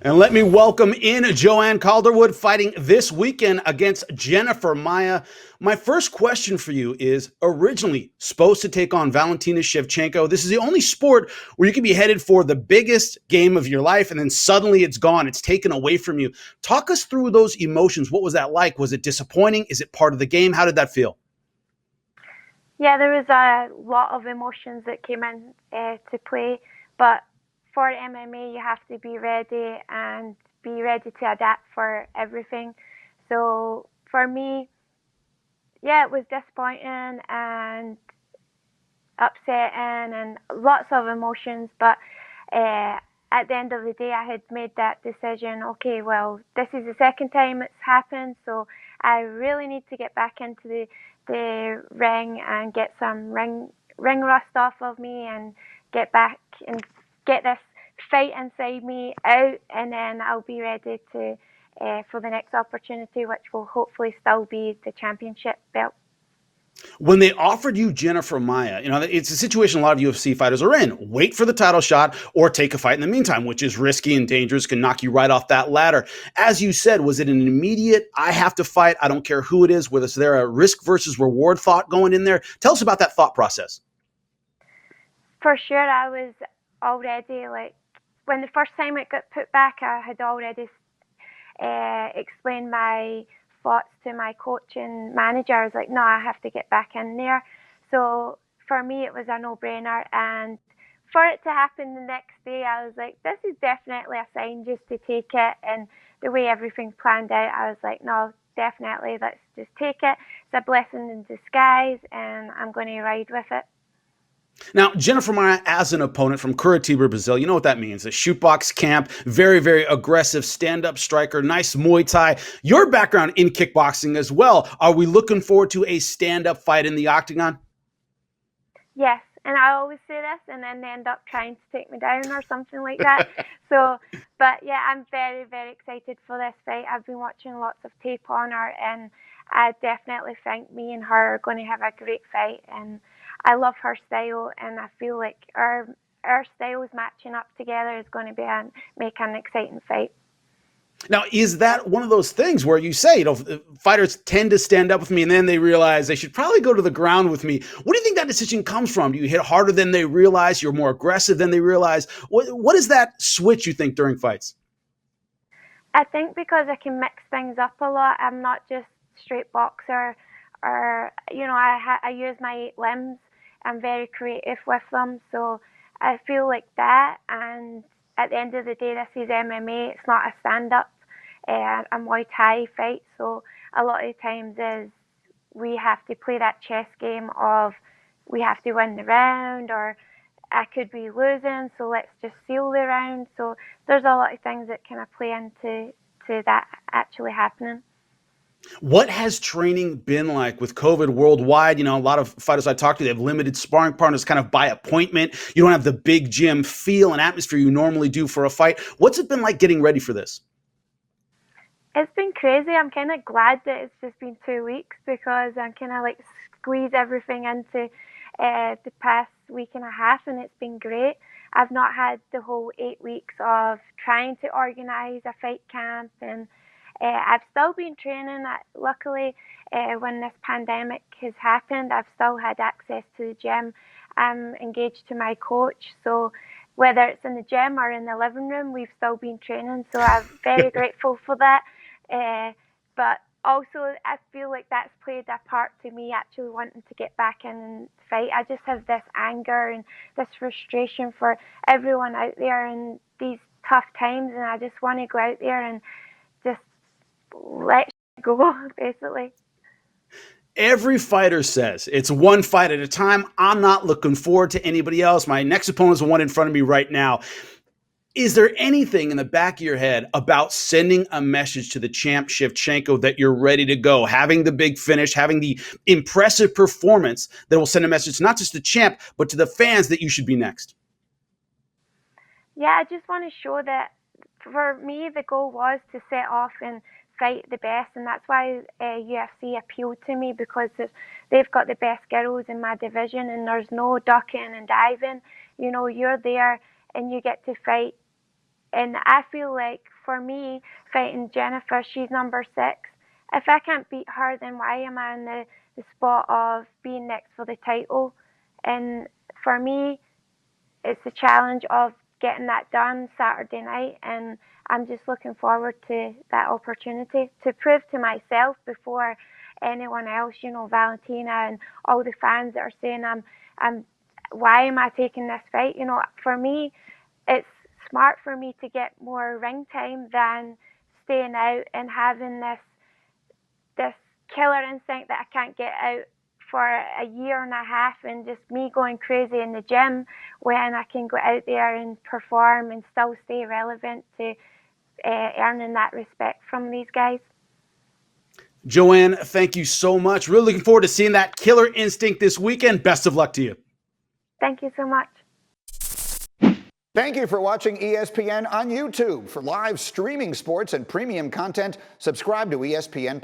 And let me welcome in Joanne Calderwood fighting this weekend against Jennifer Maia. My first question for you is, originally supposed to take on Valentina Shevchenko. This is the only sport where you can be headed for the biggest game of your life, and then suddenly it's gone. It's taken away from you. Talk us through those emotions. What was that like? Was it disappointing? Is it part of the game? How did that feel? Yeah, there was a lot of emotions that came in to play, but for MMA, you have to be ready and be ready to adapt for everything. So for me, yeah, it was disappointing and upsetting and lots of emotions. But at the end of the day, I had made that decision. Okay, well, this is the second time it's happened, so I really need to get back into the ring and get some ring rust off of me and get back and get this fight inside me out, and then I'll be ready to for the next opportunity, which will hopefully still be the championship belt. When they offered you Jennifer Maia, it's a situation a lot of UFC fighters are in. Wait for the title shot or take a fight in the meantime, which is risky and dangerous, can knock you right off that ladder. As you said, was it an immediate, I have to fight, I don't care who it is? Was there a risk versus reward thought going in there? Tell us about that thought process. For sure, I was already like, when the first time it got put back, I had already explained my thoughts to my coach and manager. I was like, no, I have to get back in there. So for me, it was a no-brainer. And for it to happen the next day, I was like, this is definitely a sign just to take it. And the way everything planned out, I was like, no, definitely, let's just take it. It's a blessing in disguise, and I'm going to ride with it. Now, Jennifer Maia as an opponent from Curitiba, Brazil, you know what that means. A shootbox camp, very, very aggressive stand-up striker, nice Muay Thai. Your background in kickboxing as well. Are we looking forward to a stand-up fight in the octagon? Yes, and I always say this, and then they end up trying to take me down or something like that. So, but yeah, I'm very, very excited for this fight. I've been watching lots of tape on her, and I definitely think me and her are going to have a great fight. And I love her style, and I feel like our styles matching up together is going to make an exciting fight. Now, is that one of those things where you say, fighters tend to stand up with me and then they realize they should probably go to the ground with me? What do you think that decision comes from? Do you hit harder than they realize? You're more aggressive than they realize? What is that switch, you think, during fights? I think because I can mix things up a lot. I'm not just straight boxer, or I use my 8 limbs. I'm very creative with them, so I feel like that. And at the end of the day, this is MMA. It's not a stand-up, a Muay Thai fight. So a lot of the times is we have to play that chess game of we have to win the round, or I could be losing, so let's just seal the round. So there's a lot of things that kind of play into that actually happening. What has training been like with COVID worldwide? A lot of fighters I talk to, they have limited sparring partners kind of by appointment. You don't have the big gym feel and atmosphere you normally do for a fight. What's it been like getting ready for this? It's been crazy. I'm kind of glad that it's just been 2 weeks, because I'm kind of like squeeze everything into the past week and a half, and it's been great. I've not had the whole 8 weeks of trying to organize a fight camp, and I've still been training. Luckily, when this pandemic has happened, I've still had access to the gym. I'm engaged to my coach, so whether it's in the gym or in the living room, we've still been training. So I'm very grateful for that. But also, I feel like that's played a part to me actually wanting to get back in and fight. I just have this anger and this frustration for everyone out there in these tough times, and I just want to go out there and just let go, basically. Every fighter says it's one fight at a time. I'm not looking forward to anybody else. My next opponent is the one in front of me right now. Is there anything in the back of your head about sending a message to the champ Shevchenko that you're ready to go, having the big finish, having the impressive performance that will send a message not just to the champ, but to the fans that you should be next? Yeah, I just want to show that for me, the goal was to set off and fight the best, and that's why UFC appealed to me, because they've got the best girls in my division, and there's no ducking and diving. You're there and you get to fight And I feel like for me, fighting Jennifer, she's number 6. If I can't beat her, then why am I in the spot of being next for the title? And for me, it's the challenge of getting that done Saturday night, and I'm just looking forward to that opportunity to prove to myself before anyone else, you know, Valentina and all the fans that are saying why am I taking this fight? You know, for me, it's smart for me to get more ring time than staying out and having this killer instinct that I can't get out for a year and a half, and just me going crazy in the gym when I can go out there and perform and still stay relevant to earning that respect from these guys. Joanne, thank you so much. Really looking forward to seeing that killer instinct this weekend. Best of luck to you. Thank you so much. Thank you for watching ESPN on YouTube. For live streaming sports and premium content, subscribe to ESPN+.